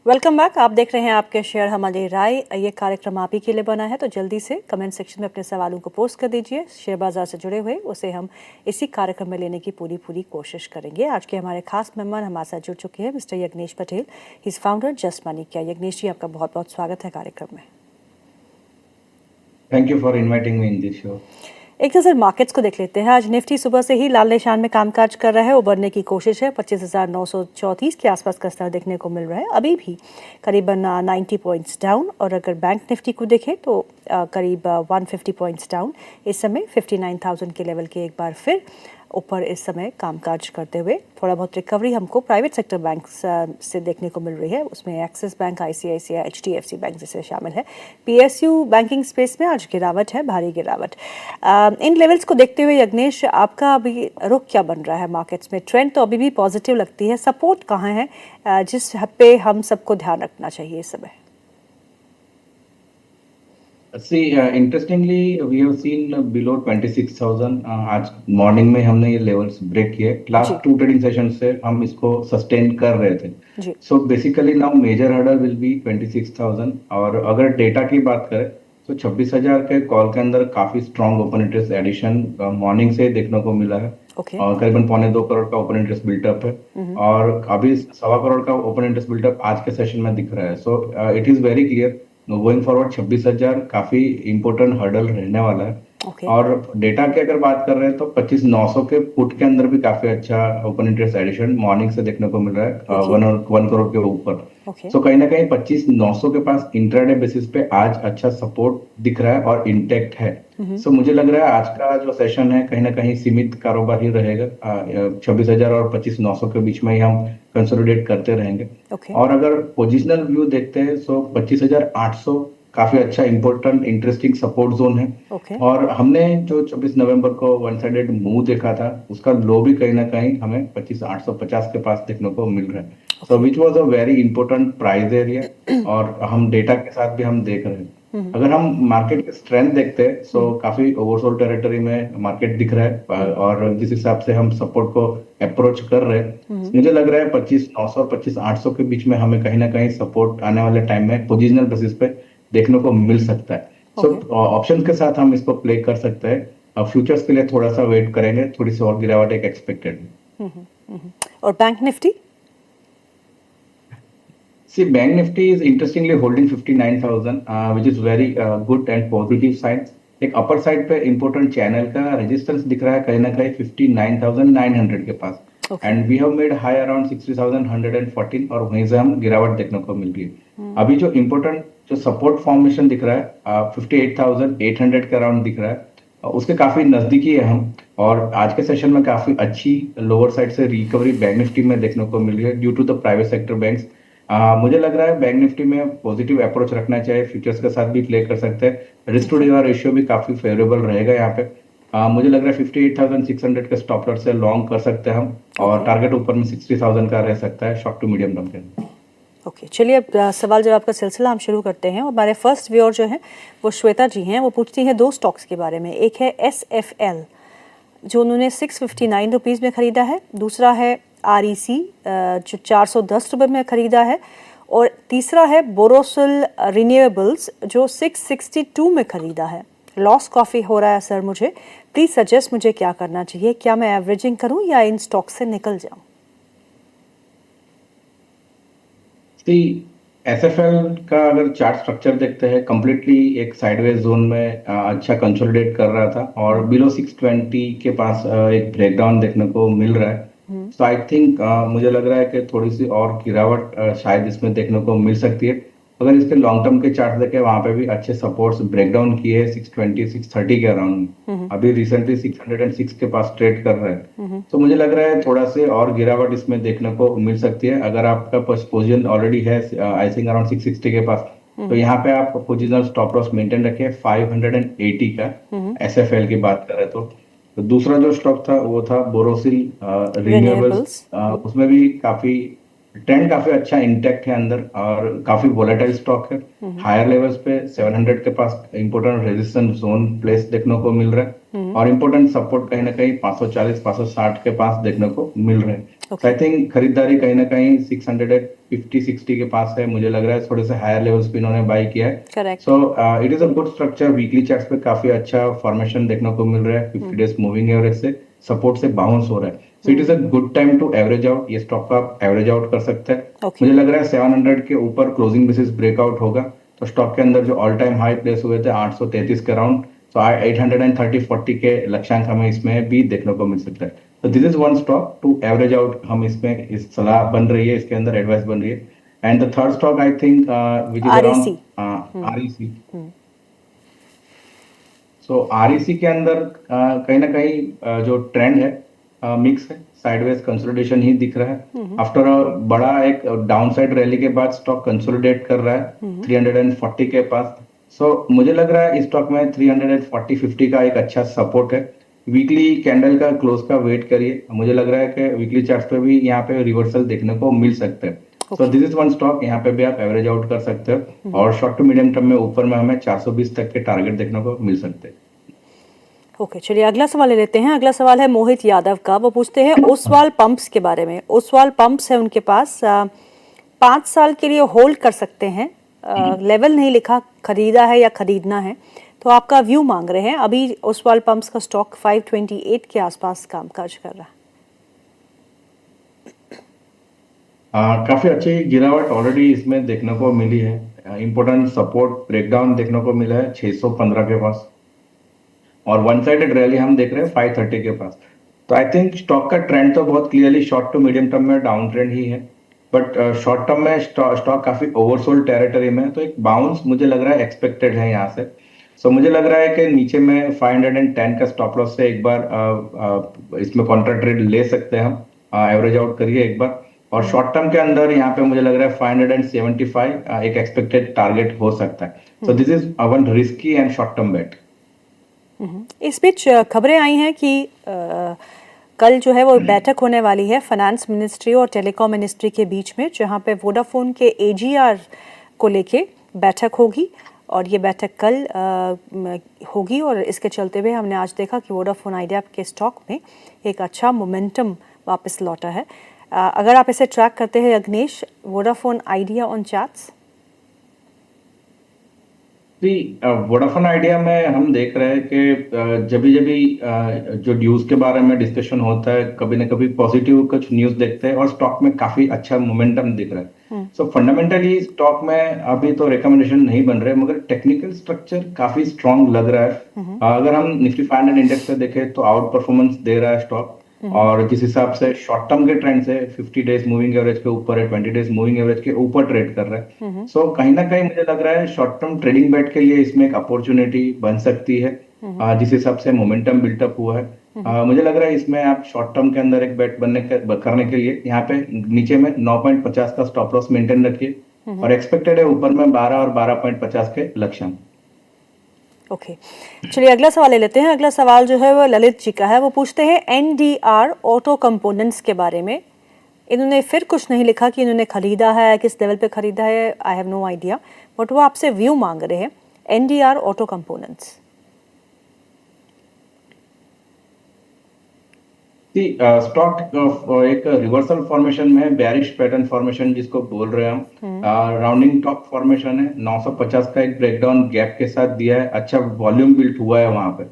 Welcome back. आप देख रहे हैं आपके शेयर हमारी राय। ये कार्यक्रम आप ही के लिए बना है, तो जल्दी से कमेंट सेक्शन में अपने सवालों को पोस्ट कर दीजिए। शेयर बाजार से जुड़े हुए उसे हम इसी कार्यक्रम में लेने की पूरी कोशिश करेंगे। आज के हमारे खास मेहमान हमारे साथ जुड़ चुके हैं mister Yagnesh Patel. He is founder just money. क्या यज्ञेश जी, आपका बहुत बहुत स्वागत है कार्यक्रम में। Thank you for inviting me in this show. एक नज़र मार्केट्स को देख लेते हैं। आज निफ्टी सुबह से ही लाल निशान में कामकाज कर रहा है, उबरने की कोशिश है। 25,934 के आसपास का स्तर देखने को मिल रहा है, अभी भी करीबन 90 पॉइंट्स डाउन। और अगर बैंक निफ्टी को देखें तो करीब 150 पॉइंट्स डाउन। इस समय 59,000 के लेवल के एक बार फिर ऊपर इस समय कामकाज करते हुए। थोड़ा बहुत रिकवरी हमको प्राइवेट सेक्टर बैंक से देखने को मिल रही है। उसमें axis bank, ICICI, HDFC bank जैसे शामिल है। PSU बैंकिंग स्पेस में आज गिरावट है, भारी गिरावट। इन लेवल्स को देखते हुए यज्ञेश, आपका अभी रुख क्या बन रहा है मार्केट्स में? ट्रेंड तो अभी भी पॉजिटिव लगती है, सपोर्ट कहाँ है जिस पे हम सबको ध्यान रखना चाहिए इस समय? See, interestingly, we have seen below 26,000. आज मॉर्निंग में हमने ये लेवल्स ब्रेक किए। लास्ट टू ट्रेडिंग सेशन से हम इसको सस्टेन कर रहे थे। So basically now major hurdle will be 26,000। और अगर डेटा की बात करें तो 26,000 के कॉल के अंदर काफी strong open interest addition morning से देखने को मिला है। और करीबन 2.25 करोड़ का ओपन इंटरेस्ट बिल्टअप है। और अभी 1.25 करोड़ का ओपन इंटरेस्ट बिल्टअप आज के सेशन में दिख रहा है। So it is very clear going forward 26,000 काफी इंपॉर्टेंट हर्डल रहने वाला है। और डेटा की अगर बात कर रहे हैं तो 25,900 के पुट के अंदर भी काफी अच्छा ओपन इंटरेस्ट एडिशन मॉर्निंग से देखने को मिल रहा है, 1 करोड़ के ऊपर। सो कहीं ना कहीं 25,900 के पास इंट्राडे बेसिस पे आज अच्छा सपोर्ट दिख रहा है और इंटेक्ट है। सो मुझे लग रहा है आज का जो सेशन है कहीं ना कहीं सीमित कारोबार ही रहेगा। 26,000 और 25,900 के बीच में ही हम कंसोलिडेट करते रहेंगे। और अगर पोजिशनल व्यू देखते हैं तो 25,800 काफी अच्छा इंपॉर्टेंट इंटरेस्टिंग सपोर्ट जोन है। और हमने जो 24 नवंबर को वन साइडेड मूव देखा था उसका लो भी कहीं ना कहीं हमें 25,850 के पास देखने को मिल रहा है। So which was a very important price area. और हम डेटा के साथ भी हम देख रहे हैं। अगर हम मार्केट के स्ट्रेंथ देखते हैं तो काफी ओवरसोल्ड टेरिटरी में मार्केट दिख रहा है। और जिस हिसाब से हम सपोर्ट को अप्रोच कर रहे हैं, मुझे लग रहा है 25,900 और 25,800 के बीच में हमें कहीं ना कहीं सपोर्ट आने वाले टाइम में पोजिशनल बेसिस पे देखने को मिल सकता है। सो ऑप्शन के साथ हम इसको प्ले कर सकते हैं। फ्यूचर्स के लिए थोड़ा सा वेट करेंगे, थोड़ी सी और गिरावट एक एक्सपेक्टेड। और bank Nifty? See, Bank Nifty is interestingly holding 59,000, which is very good and positive sign. एक अपर साइड पे इंपोर्टेंट चैनल का रेजिस्टेंस दिख रहा है कहीं ना कहीं 59,900 के पास। And we have made high around 60,114 और वहीं से हम गिरावट देखने को मिल रही है। अभी जो इंपोर्टेंट जो सपोर्ट फॉर्मेशन दिख रहा है 58,800 के अराउंड दिख रहा है, उसके काफी नजदीकी है हम। और आज के सेशन में काफी अच्छी लोअर साइड से रिकवरी बैंक निफ्टी में देखने को मिल रही है due to the private sector banks. मुझे लग रहा है बैंक निफ्टी में पॉजिटिव अप्रोच रखना चाहिए, फ्यूचर्स के साथ भी प्ले कर सकते हैं। रिस्क टू रिवार्ड रेशियो भी काफी फेवरेबल रहेगा यहाँ पे। मुझे लग रहा है 58,600 के स्टॉप लॉस से लॉन्ग कर सकते हैं हम। और टारगेट ऊपर में 60,000 का रह सकता है शॉर्ट टू मीडियम टर्म के। चलिए अब सवाल जवाब का सिलसिला हम शुरू करते हैं। और हमारे फर्स्ट व्यूअर जो है वो श्वेता जी हैं। वो पूछती हैं दो स्टॉक्स के बारे में। एक है SFL जो उन्होंने 659 रुपीज़ में ख़रीदा है। दूसरा है REC जो 410 रुपये में ख़रीदा है। और तीसरा है बोरोसिल रिन्यूएबल्स जो 662 में ख़रीदा है। लॉस काफ़ी हो रहा है सर मुझे, प्लीज़ सजेस्ट मुझे क्या करना चाहिए। क्या मैं एवरेजिंग करूं या इन स्टॉक से निकल जाऊं? SFL का अगर चार्ट स्ट्रक्चर देखते हैं कम्प्लीटली एक साइडवेज जोन में अच्छा कंसोलिडेट कर रहा था और बिलो 620 के पास एक ब्रेकडाउन देखने को मिल रहा है। सो आई थिंक मुझे लग रहा है कि थोड़ी सी और गिरावट शायद इसमें देखने को मिल सकती है। अगर इसके लॉन्ग टर्म के चार्ट देखें वहां पे भी अच्छे सपोर्ट्स ब्रेकडाउन किए 620 630 के अराउंड। अभी रिसेंटली 606 के पास ट्रेड कर रहा है। तो मुझे लग रहा है थोड़ा से और गिरावट इसमें देखने को मिल सकती है। अगर आपका पोजीशन ऑलरेडी है आई थिंक अराउंड 660 के पास, तो यहाँ पे आप पोजिशनल स्टॉप लॉस मेंटेन रखिए 580 का। SFL की बात करें तो दूसरा जो स्टॉक था वो था बोरोसिल रिन्यूएबल्स। उसमें भी काफी ट्रेंड काफी अच्छा इंटैक्ट है अंदर और काफी वोलेटाइल स्टॉक है। हायर लेवल्स पे 700 के पास इंपोर्टेंट रेजिस्टेंस जोन प्लेस देखने को मिल रहा है। और इम्पोर्टेंट सपोर्ट कहीं ना कहीं 540 560 के पास देखने को मिल रहे हैं। Okay. आई थिंक खरीदारी कहीं ना कहीं 650 60 के पास है, मुझे लग रहा है थोड़े से हायर लेवल्स पे इन्होंने बाय किया है। Correct. So it is a good structure, weekly charts पे काफी अच्छा फॉर्मेशन देखने को मिल रहा है, 50 डेज मूविंग एवरेज से सपोर्ट से बाउंस हो रहा है। So it is a good time to average out, ये स्टॉक का आप एवरेज आउट कर सकते हैं। Okay. मुझे लग रहा है 700 के ऊपर क्लोजिंग बेसिस ब्रेकआउट होगा तो स्टॉक के अंदर जो ऑल टाइम हाई प्लेस हुए थे 833 के अराउंड, तो 830-40 के लक्ष्यांक हमें इसमें भी देखने को मिल सकता है। तो this is one stock to average out, हम इसमें इस सलाह बन रही है, इसके अंदर एडवाइस बन रही है। And the third stock I think which is REC. Around REC. So REC के अंदर कहीं ना कहीं जो ट्रेंड है मिक्स है, साइडवेज कंसोलिडेशन ही दिख रहा है। आफ्टर बड़ा एक डाउनसाइड रैली के बाद स्टॉक कंसोलिडेट कर रहा है 340 के पास। सो मुझे लग रहा है इस स्टॉक में 340-50 का एक अच्छा सपोर्ट है। वीकली कैंडल का क्लोज का वेट करिए, मुझे लग रहा है कि वीकली चार्ट पे भी यहाँ पे रिवर्सल देखने को मिल सकता है। So this is one stock, यहाँ पे भी आप एवरेज आउट कर सकते हो और शॉर्ट टू मीडियम टर्म में ऊपर में हमें 420 तक के टारगेट देखने को मिल सकते हैं। ओके, चलिए अगला सवाल ले लेते हैं। अगला सवाल है मोहित यादव का। वो पूछते हैं ओसवाल पंप्स के बारे में। ओसवाल पंप्स है उनके पास, 5 साल के लिए होल्ड कर सकते हैं। लेवल नहीं लिखा, खरीदा है या खरीदना है, तो आपका व्यू मांग रहे हैं। अभी ओसवाल पंप्स का स्टॉक 528 के आसपास कामकाज कर रहा है। काफी अच्छी गिरावट ऑलरेडी इसमें देखने को मिली है। इंपॉर्टेंट सपोर्ट ब्रेकडाउन देखने को मिला है 615 के पास और वन साइडेड रैली हम देख रहे हैं 530 के पास। तो आई थिंक स्टॉक का ट्रेंड तो बहुत clearly short to medium term में डाउन ट्रेंड ही है, बट शॉर्ट टर्म में स्टॉक काफी ओवरसोल्ड टेरिटरी में, तो एक बाउंस मुझे लग रहा है एक्सपेक्टेड है यहाँ से। सो मुझे लग रहा है कि नीचे में 510 का स्टॉप लॉस से एक बार इसमें कॉन्ट्रा ट्रेड ले सकते हैं हम, एवरेज आउट करिए एक बार। और शॉर्ट टर्म के अंदर यहाँ पे मुझे लग रहा है 575 एक एक्सपेक्टेड टारगेट हो सकता है। So this is one risky and short term bet. इस बीच खबरें आई हैं कि कल जो है वो बैठक होने वाली है फाइनेंस मिनिस्ट्री और टेलीकॉम मिनिस्ट्री के बीच में, जहां पे वोडाफोन के AGR को लेके बैठक होगी और ये बैठक कल होगी। और इसके चलते हुए हमने आज देखा कि वोडाफोन आइडिया के स्टॉक में एक अच्छा मोमेंटम वापस लौटा है। अगर आप इसे ट्रैक करते हैं Agnesh, Vodafone Idea on charts. जी, वोडाफोन आइडिया में हम देख रहे हैं कि जब भी जो न्यूज के बारे में डिस्कशन होता है, कभी ना कभी पॉजिटिव कुछ न्यूज देखते हैं और स्टॉक में काफी अच्छा मोमेंटम दिख रहा है। सो फंडामेंटली स्टॉक में अभी तो रिकमेंडेशन नहीं बन रहे, मगर टेक्निकल स्ट्रक्चर काफी स्ट्रांग लग रहा है। अगर हम निफ्टी 500 इंडेक्स पे देखें तो आउट परफॉर्मेंस दे रहा है स्टॉक, और जिस हिसाब से शॉर्ट टर्म के ट्रेंड से 50 डेज मूविंग एवरेज के ऊपर है, 20 डेज मूविंग एवरेज के ऊपर ट्रेड कर रहा है। सो कहीं ना कहीं मुझे लग रहा है शॉर्ट टर्म ट्रेडिंग बेट के लिए इसमें एक अपॉर्चुनिटी बन सकती है, जिस हिसाब से मोमेंटम बिल्टअप हुआ है। मुझे लग रहा है इसमें आप शॉर्ट टर्म के अंदर एक बेट करने के लिए यहाँ पे नीचे में 9.50 का स्टॉप लॉस मेंटेन रखिए और एक्सपेक्टेड है ऊपर में 12 और 12.50 के लक्ष्य। ओके, चलिए अगला सवाल ले लेते हैं। अगला सवाल जो है वो ललित जी का है। वो पूछते हैं NDR ऑटो कंपोनेंट्स के बारे में। इन्होंने फिर कुछ नहीं लिखा कि इन्होंने खरीदा है, किस लेवल पे खरीदा है, I have no idea, but वो आपसे व्यू मांग रहे हैं NDR ऑटो कंपोनेंट्स। स्टॉक एक रिवर्सल फॉर्मेशन में है, बेरिश पैटर्न फॉर्मेशन जिसको बोल रहे हैं हम। राउंडिंग टॉप फॉर्मेशन है, 950 का एक ब्रेकडाउन गैप के साथ दिया है, अच्छा वॉल्यूम बिल्ट हुआ है वहां पे।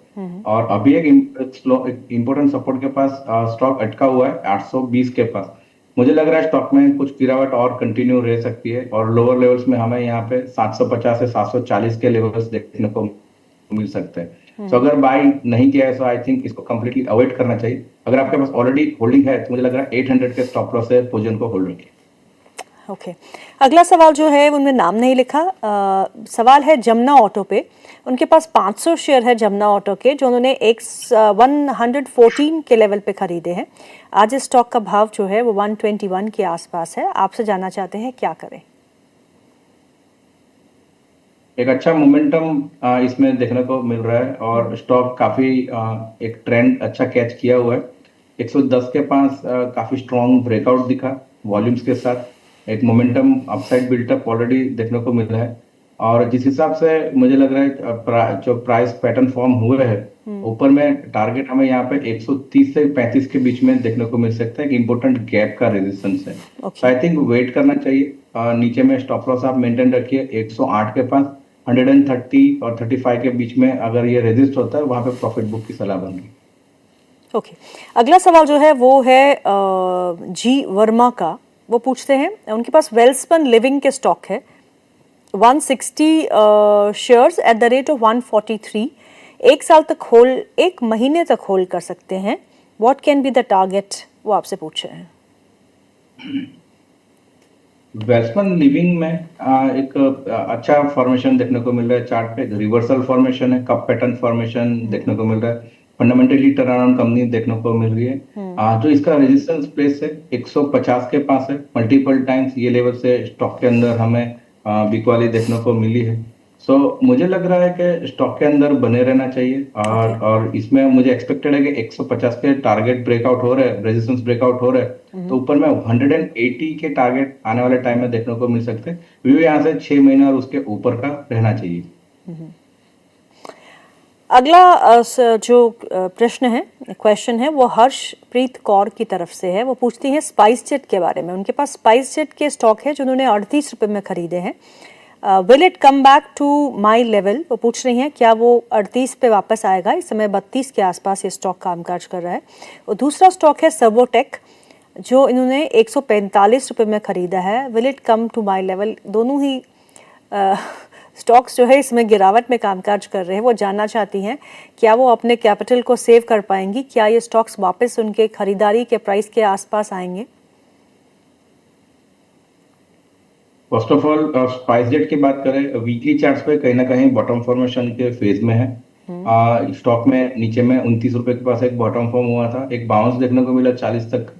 और अभी एक इंपॉर्टेंट सपोर्ट के पास स्टॉक अटका हुआ है 820 के पास। मुझे लग रहा है स्टॉक में कुछ गिरावट और कंटिन्यू रह सकती है और लोअर लेवल्स में हमें यहाँ पे 750 से 740 के लेवल्स देखने को मिल सकते हैं। सो अगर बाय नहीं किया है तो आई थिंक इसको कंप्लीटली अवॉइड करना चाहिए। अगर आपके पास ऑलरेडी होल्डिंग है तो मुझे लग रहा है 800 के स्टॉप लॉस से पोजीशन को होल्ड रखिए। ओके, अगला सवाल जो है उनमें नाम नहीं लिखा, सवाल है जमुना ऑटो पे। उनके पास 500 शेयर है जमुना ऑटो के, जो उन्होंने 114 के लेवल पे खरीदे हैं। आज इस स्टॉक का भाव जो है वो 121 के आसपास है। आपसे जानना चाहते हैं क्या करें। एक अच्छा मोमेंटम इसमें देखने को मिल रहा है और स्टॉक काफी एक ट्रेंड अच्छा कैच किया हुआ है। 110 के पास काफी स्ट्रॉन्ग ब्रेकआउट दिखा वॉल्यूम्स के साथ, एक मोमेंटम अपसाइड बिल्टअप ऑलरेडी देखने को मिल रहा है और जिस हिसाब से मुझे लग रहा है जो प्राइस पैटर्न फॉर्म हुए हैं ऊपर में टारगेट हमें यहाँ पे 130 से 35 के बीच में देखने को मिल सकता है कि इंपॉर्टेंट गैप का रेजिस्टेंस है। तो आई थिंक वेट करना चाहिए। नीचे में स्टॉप लॉस आप मेंटेन रखिए 108 के पास, 130 और 35 के बीच में अगर ये रेजिस्ट होता है वहां पे प्रॉफिट बुक की सलाह बन रही। ओके, अगला सवाल जो है वो है जी वर्मा का। वो पूछते हैं, उनके पास वेल्सपन लिविंग के स्टॉक है 160 shares at the rate of 143। एक साल तक होल्ड, एक महीने तक होल्ड कर सकते हैं। What can be the target, वो आपसे पूछ रहे हैं। वेल्सपन लिविंग में एक अच्छा फॉर्मेशन देखने को मिल रहा है। चार्ट पे रिवर्सल फॉर्मेशन है, कप पैटर्न फॉर्मेशन देखने को मिल रहा है। फंडामेंटली टर्न अराउंड कंपनी देखने को मिल रही है। जो इसका रेजिस्टेंस प्लेस है 150 के पास है। मल्टीपल टाइम्स ये लेवल से स्टॉक के अंदर हमें वीक वाली देखने को मिली है। सो मुझे लग रहा है कि स्टॉक के अंदर बने रहना चाहिए और इसमें मुझे एक्सपेक्टेड है कि 150 के टारगेट ब्रेकआउट हो रहे हैं, रेजिस्टेंस ब्रेकआउट हो रहे हैं, तो ऊपर में 180 के टारगेट आने वाले टाइम में देखने को मिल सकते हैं। व्यू यहाँ से 6 महीने और उसके ऊपर का रहना चाहिए। अगला जो प्रश्न है, क्वेश्चन है, वो हर्षप्रीत कौर की तरफ से है। वो पूछती हैं स्पाइस जेट के बारे में। उनके पास स्पाइस जेट के स्टॉक है जो उन्होंने 38 रुपये में खरीदे हैं। Will it come back to my level? वो पूछ रही हैं क्या वो 38 पे वापस आएगा? इस समय 32 के आसपास ये स्टॉक कामकाज कर रहा है। और दूसरा स्टॉक है सर्वोटेक जो इन्होंने 145 रुपये में खरीदा है। Will it come to my level? दोनों ही स्टॉक्स जो है इसमें गिरावट में कामकाज कर रहे हैं। वो जानना चाहती हैं क्या वो अपने कैपिटल को सेव कर पाएंगी, क्या ये स्टॉक्स वापस उनके खरीदारी के प्राइस के आसपास आएंगे? First of all spice jet की बात करें, वीकली चार्ट्स पे कहीं ना कहीं बॉटम फॉर्मेशन के फेज में है। स्टॉक में नीचे में 29 रुपए के पास एक बॉटम फॉर्म हुआ था, एक बाउंस देखने को मिला 40 तक।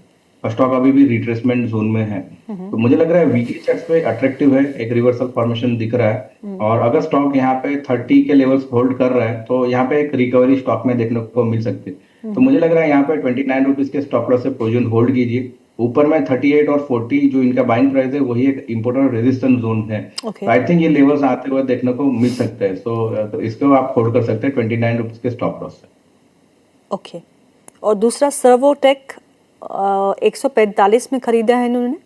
स्टॉक अभी भी रिट्रेसमेंट जोन में है। तो मुझे लग रहा है वीकली चार्ट्स पे अट्रैक्टिव है, एक रिवर्सल फॉर्मेशन दिख रहा है। और अगर स्टॉक यहाँ पे 30 के लेवल्स होल्ड कर रहा है तो यहाँ पे एक रिकवरी स्टॉक में देखने को मिल सकती है। तो मुझे लग रहा है यहाँ पे 29 रुपीज के स्टॉप लॉस से पोजीशन होल्ड कीजिए। ऊपर में 38 और 40 जो इनका बाइंग प्राइस है वही एक इंपोर्टेंट रेजिस्टेंस जोन है। आई थिंक ये लेवल्स आते हुए देखने को मिल सकते हैं। तो इसको आप होल्ड कर सकते हैं 29 रुपीज के स्टॉप लॉस से। ओके, और दूसरा सर्वोटेक 145 में खरीदा है इन्होंने।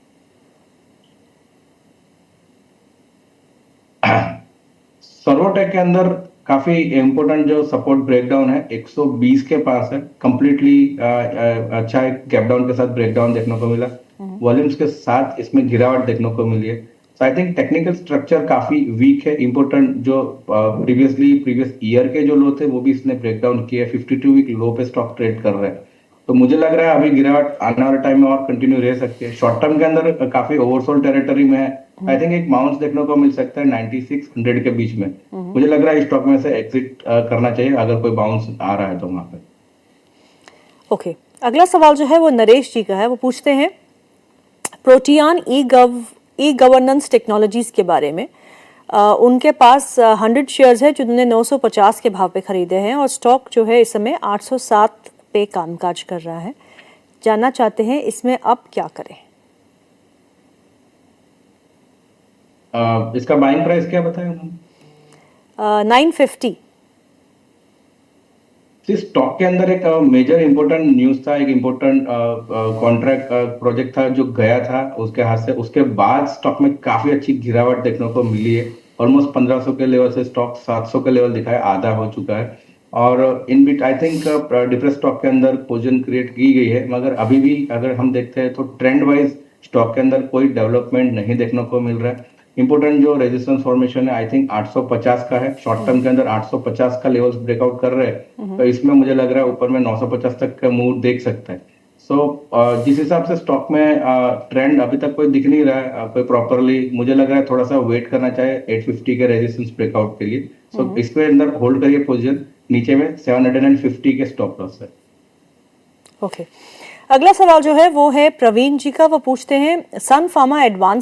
सर्वोटेक के अंदर काफी इंपोर्टेंट जो सपोर्ट ब्रेकडाउन है 120 के पास है। कंप्लीटली अच्छा एक गैप डाउन के साथ ब्रेकडाउन देखने को मिला। वॉल्यूम्स के साथ इसमें गिरावट देखने को मिली है। सो आई थिंक टेक्निकल स्ट्रक्चर काफी वीक है। इंपोर्टेंट जो प्रीवियस ईयर के जो लो थे वो भी इसने ब्रेकडाउन किया है। 52 वीक लो पे स्टॉक ट्रेड कर रहे हैं। तो मुझे लग रहा है अभी गिरावट आने वाले टाइम में और कंटिन्यू रह सकती है। शॉर्ट टर्म के अंदर काफी ओवरसोल्ड टेरिटरी में है। आई थिंक एक बाउंस देखने को मिल सकता है 9600 के बीच में। मुझे लग रहा है स्टॉक में से एग्जिट करना चाहिए अगर कोई बाउंस आ रहा है तो वहां पे। ओके, अगला सवाल जो है वो नरेश जी का है। वो पूछते हैं प्रोटियान ई गवर्नेंस टेक्नोलॉजीज के बारे में। उनके पास 100 शेयर्स है जो उन्होंने 950 के भाव पे खरीदे हैं और स्टॉक जो है इस समय 807 पे कामकाज कर रहा है। जानना चाहते हैं इसमें अब क्या करें? इसका बाइंग प्राइस क्या बताया उन्होंने? 950। इस स्टॉक के अंदर एक मेजर इंपोर्टेंट न्यूज था, एक इंपोर्टेंट कॉन्ट्रैक्ट प्रोजेक्ट था जो गया था उसके हाथ से। उसके बाद स्टॉक में काफी अच्छी गिरावट देखने को मिली है। ऑलमोस्ट 1500 के लेवल से स्टॉक 700 के लेवल दिखाया, आधा हो चुका है। और in bit I think depress stock के अंदर पोजीशन क्रिएट की गई है, मगर अभी भी अगर हम देखते हैं तो ट्रेंड वाइज स्टॉक के अंदर कोई डेवलपमेंट नहीं देखने को मिल रहा है। इंपोर्टेंट जो रेजिस्टेंस फॉर्मेशन है आई थिंक 850 का है। शॉर्ट टर्म के अंदर 850 का लेवल्स ब्रेकआउट कर रहे हैं। तो इसमें मुझे लग रहा है ऊपर में 950 तक का मूव देख सकता है। जिस हिसाब से स्टॉक में ट्रेंड अभी तक कोई दिख नहीं रहा है कोई प्रॉपरली, मुझे लग रहा है थोड़ा सा वेट करना चाहिए 850 के रेजिस्टेंस ब्रेकआउट के लिए। इसके अंदर होल्ड करिए पोजीशन। नीचे में 750 के स्टॉप लॉस है। ओके, अगला सवाल जो है वो है प्रवीण जी का। वो पूछते हैं सन फार्मा एडवांस